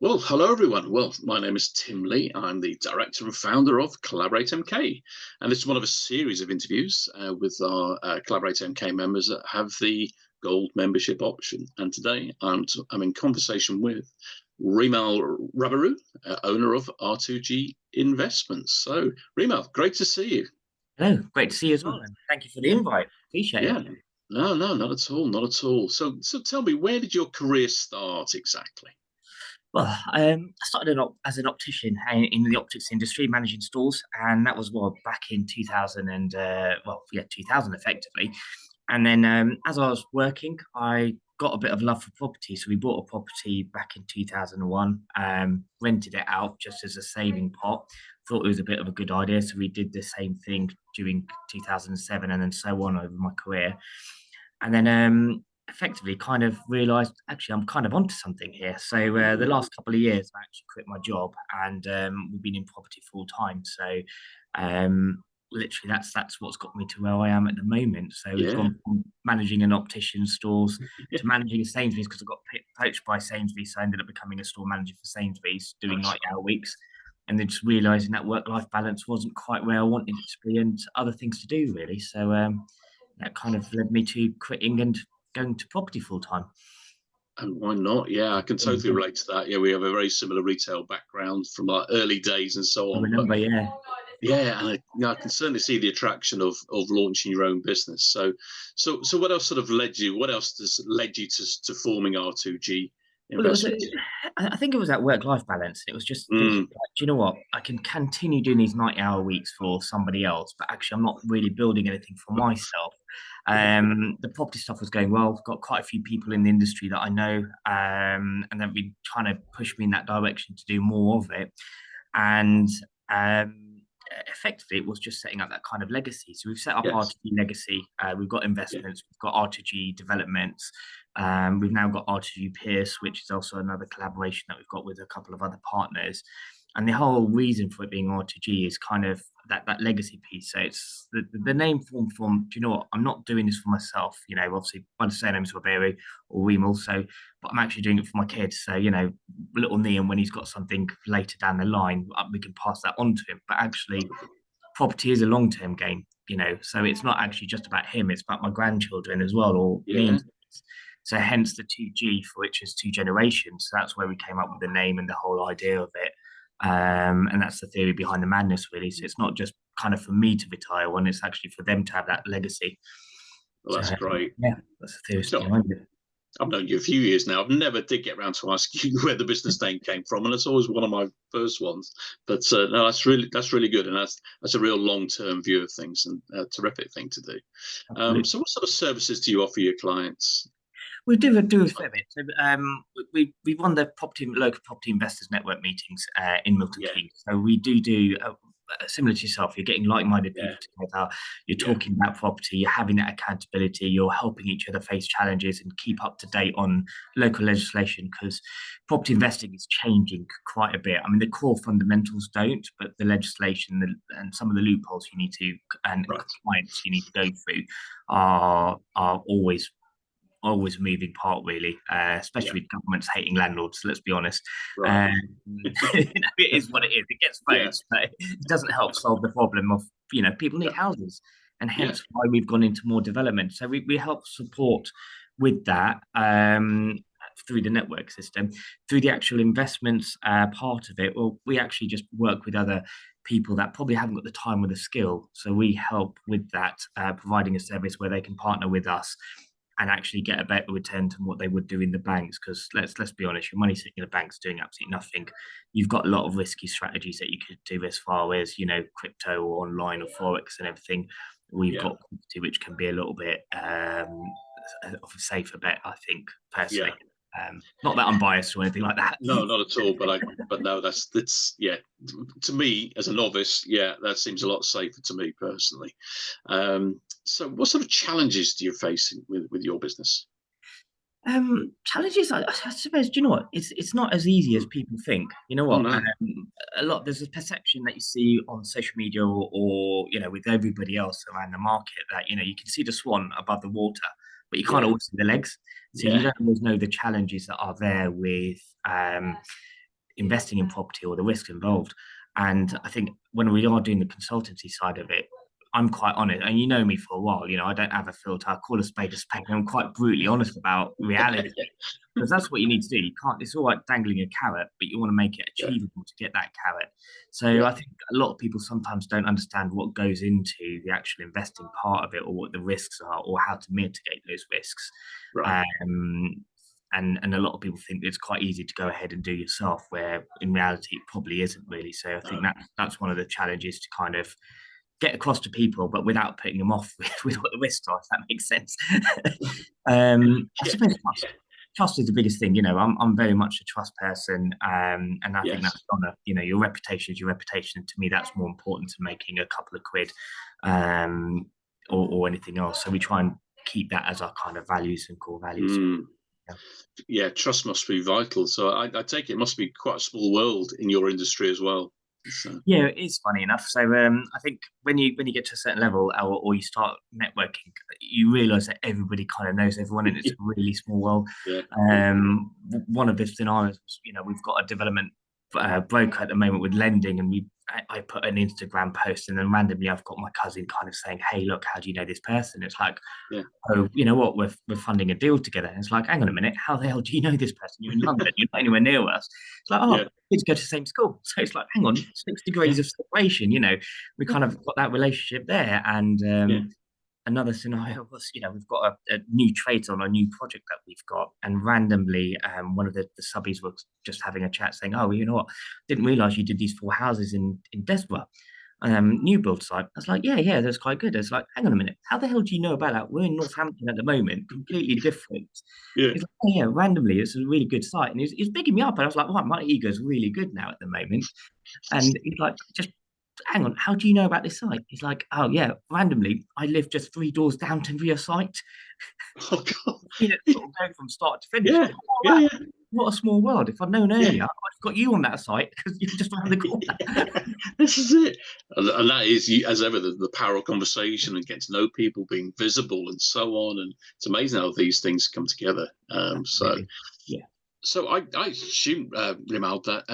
Well, hello everyone. Well, my name is Tim Lee. I'm the director and founder of Collaborate MK, and this is one of a series of interviews with our Collaborate MK members that have the gold membership option. And today I'm in conversation with Reemal Rabheru, owner of R2G Investments. So, Reemal, great to see you. Hello, great to see you as Oh, well, and thank you for the yeah, invite. Appreciate it. yeah. No, no, not at all, not at all. So tell me, where did your career start exactly? Well, I started as an optician in the optics industry, managing stores, and that was back in 2000 and 2000 effectively. And then as I was working, I got a bit of love for property, so we bought a property back in 2001, rented it out just as a saving pot. Thought it was a bit of a good idea, so we did the same thing during 2007, and then so on over my career. And then effectively kind of realized actually I'm kind of onto something here. So the last couple of years I actually quit my job, and we've been in property full time. So literally that's what's got me to where I am at the moment. So we've Yeah, gone from managing an optician stores to managing a Sainsbury's, because I got poached by Sainsbury's, so I ended up becoming a store manager for Sainsbury's, doing that's 90-hour weeks. And then just realizing that work-life balance wasn't quite where I wanted it to be, and other things to do really. So that kind of led me to quitting and going to property full time. And why not? Yeah, I can totally I relate to that. Yeah, we have a very similar retail background from our early days and so on. But remember, yeah. yeah, and I can certainly see the attraction of launching your own business. So what else sort of led you? What else has led you to forming R2G Well, Investments? I think it was that work-life balance. It was just thinking, Mm, like, do you know what? I can continue doing these 90-hour weeks for somebody else, but actually I'm not really building anything for myself. yeah, The property stuff was going well. I've got quite a few people in the industry that I know, and they've been trying to push me in that direction to do more of it. And effectively, it was just setting up that kind of legacy. So we've set up yes, R2G Legacy. We've got yeah, investments. We've got R2G Developments. We've now got R2G Pierce, which is also another collaboration that we've got with a couple of other partners. And the whole reason for it being R2G is kind of that legacy piece. So it's the name formed from, do you know what? I'm not doing this for myself. You know, obviously, my surname is Rabheru or Reemal. So, but I'm actually doing it for my kids. So, you know, little Liam, when he's got something later down the line, we can pass that on to him. But actually, property is a long term game, you know. So it's not actually just about him, it's about my grandchildren as well, or me yeah. and kids. So hence the 2G, for which is two generations. So that's where we came up with the name and the whole idea of it. And that's the theory behind the madness, really. So it's not just kind of for me to retire one, it's actually for them to have that legacy. Well, So that's great. yeah, that's the theory So behind it. I've known you a few years now. I've never did get around to asking you where the business name came from, and it's always one of my first ones. But no, that's really good, and that's a real long term view of things, and a terrific thing to do. Absolutely. So, what sort of services do you offer your clients? We do a fair bit. So, we run the local property investors network meetings in Milton Yeah, Keynes. So we do similar to yourself. You're getting like-minded yeah, people together. You're yeah. talking about property. You're having that accountability. You're helping each other face challenges and keep up to date on local legislation, because property investing is changing quite a bit. I mean, the core fundamentals don't, but the legislation and some of the loopholes you need to and Right. compliance you need to go through are always a moving part, really, Yeah. especially with governments hating landlords. Let's be honest. Right. Um, it is what it is. It gets Yeah. votes, but it doesn't help solve the problem of, people need No. houses, and Yeah. hence why we've gone into more development. So we help support with that through the network system, through the actual investments part of it. Well, we actually just work with other people that probably haven't got the time or the skill. So we help with that, providing a service where they can partner with us and actually get a better return than what they would do in the banks. Because let's be honest, your money sitting in the bank's doing absolutely nothing. You've got a lot of risky strategies that you could do as far as, crypto or online or forex and everything. We've Yeah. got property, which can be a little bit of a safer bet, I think, Yeah. personally. Not that I'm biased or anything like that. No, not at all. But no, that's yeah. To me, as a novice, yeah, that seems a lot safer to me personally. So, what sort of challenges do you face with your business? Challenges, I suppose. Do you know what? It's not as easy as Hmm. people think. You know Oh what? no. There's a perception that you see on social media, or with everybody else around the market, that you can see the swan above the water, but you can't Yeah. always see the legs. So you Yeah. don't always know the challenges that are there with investing in property or the risks involved. And I think when we are doing the consultancy side of it, I'm quite honest, and you know me for a while. I don't have a filter. I call a spade a spade. And I'm quite brutally honest about reality, because that's what you need to do. You can't. It's all right dangling a carrot, but you want to make it Yeah, achievable to get that carrot. So yeah, I think a lot of people sometimes don't understand what goes into the actual investing part of it, or what the risks are, or how to mitigate those risks. right. Um, and a lot of people think it's quite easy to go ahead and do yourself, where in reality it probably isn't really. So I think No, that's one of the challenges to kind of get across to people, but without putting them off with what the risks are, if that makes sense. I yeah, suppose trust is the biggest thing. I'm very much a trust person, and I think yes. that's on your reputation is your reputation. And to me, that's more important to making a couple of quid, or anything else. So we try and keep that as our kind of values and core values. Mm. Yeah. Yeah, trust must be vital. So I take it must be quite a small world in your industry as well. So, Yeah, it is funny enough. So I think when you get to a certain level, or you start networking, you realise that everybody kind of knows everyone, and it's a really small world. yeah, yeah, One of the scenarios was, we've got a development broker at the moment with lending, and I put an Instagram post, and then randomly I've got my cousin kind of saying, "Hey, look, how do you know this person?" It's like, yeah, "Oh, you know what? We're funding a deal together." And it's like, "Hang on a minute, how the hell do you know this person? You're in London, you're not anywhere near us." It's like, "Oh, yeah, kids go to the same school." So it's like, hang on, 6 degrees yeah, of separation. We kind of got that relationship there. And yeah, another scenario was, we've got a new trade on a new project that we've got, and randomly, one of the subbies was just having a chat saying, "Oh, you know what? Didn't realise you did these 4 houses in Desborough." New build site. I was like, yeah, that's quite good. It's like, hang on a minute, how the hell do you know about that? We're in Northampton at the moment, completely different. yeah. He's like, oh, yeah, randomly, it's a really good site. And he's bigging me up. And I was like, right, my ego's really good now at the moment. And he's like, just hang on, how do you know about this site? He's like, oh, yeah, randomly, I live just 3 doors down from your site. Oh God. Sort of go from start to finish. I Yeah, was like, oh, yeah, wow, yeah, what a small world. If I'd known yeah. earlier, I'd have got you on that site because you're just around the corner. This is it, and that is, as ever, the power of conversation and getting to know people, being visible, and so on. And it's amazing how these things come together. So, Absolutely. Yeah. I assume, Reemal, that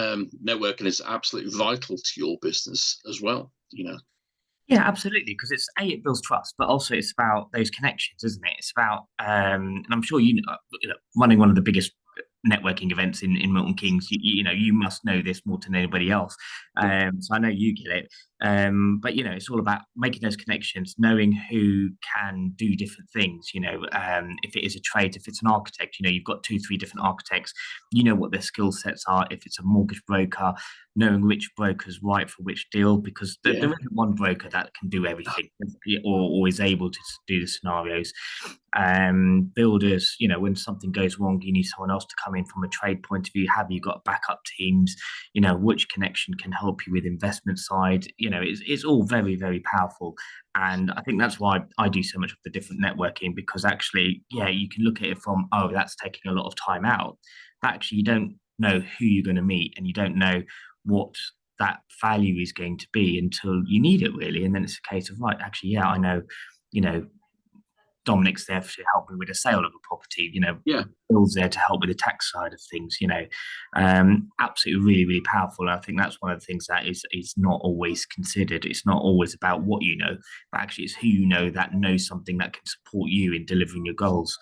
networking is absolutely vital to your business as well. Yeah, absolutely. Because it builds trust, but also it's about those connections, isn't it? It's about, and I'm sure running one of the biggest networking events in Milton Keynes, you must know this more than anybody else. Yeah, So I know you get it. But it's all about making those connections, knowing who can do different things. If it is a trade, if it's an architect, you've got 2, 3 different architects. You know what their skill sets are. If it's a mortgage broker, knowing which broker's right for which deal, because there yeah, isn't one broker that can do everything, or is able to do the scenarios. Builders, when something goes wrong, you need someone else to come in from a trade point of view. Have you got backup teams? Which connection can help you with investment side? It's all very, very powerful. And I think that's why I do so much of the different networking, because actually, yeah, you can look at it from, oh, that's taking a lot of time out. But actually, you don't know who you're going to meet, and you don't know what that value is going to be until you need it, really. And then it's a case of, right, actually, yeah, I know, you know, Dominic's there to help me with the sale of a property, yeah. Bill's there to help with the tax side of things, absolutely really, really powerful. And I think that's one of the things that is not always considered. It's not always about what you know, but actually it's who you know that knows something that can support you in delivering your goals.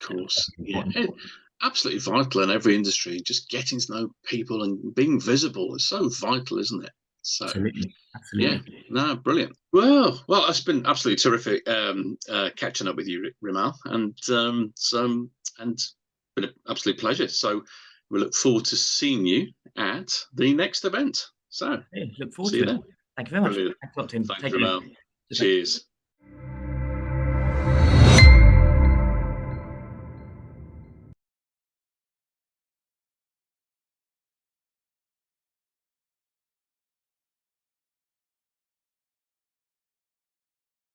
Of course, yeah. Important. Absolutely vital in every industry. Just getting to know people and being visible is so vital, isn't it? So, Absolutely. yeah, Absolutely. no, brilliant. Well, it's been absolutely terrific catching up with you, Reemal, and been an absolute pleasure. So we look forward to seeing you at the next event. So Yeah, look forward see to you it. then. Thank you very much. Brilliant. Thanks a lot, Tim. Thanks, Take care. Reemal. Cheers.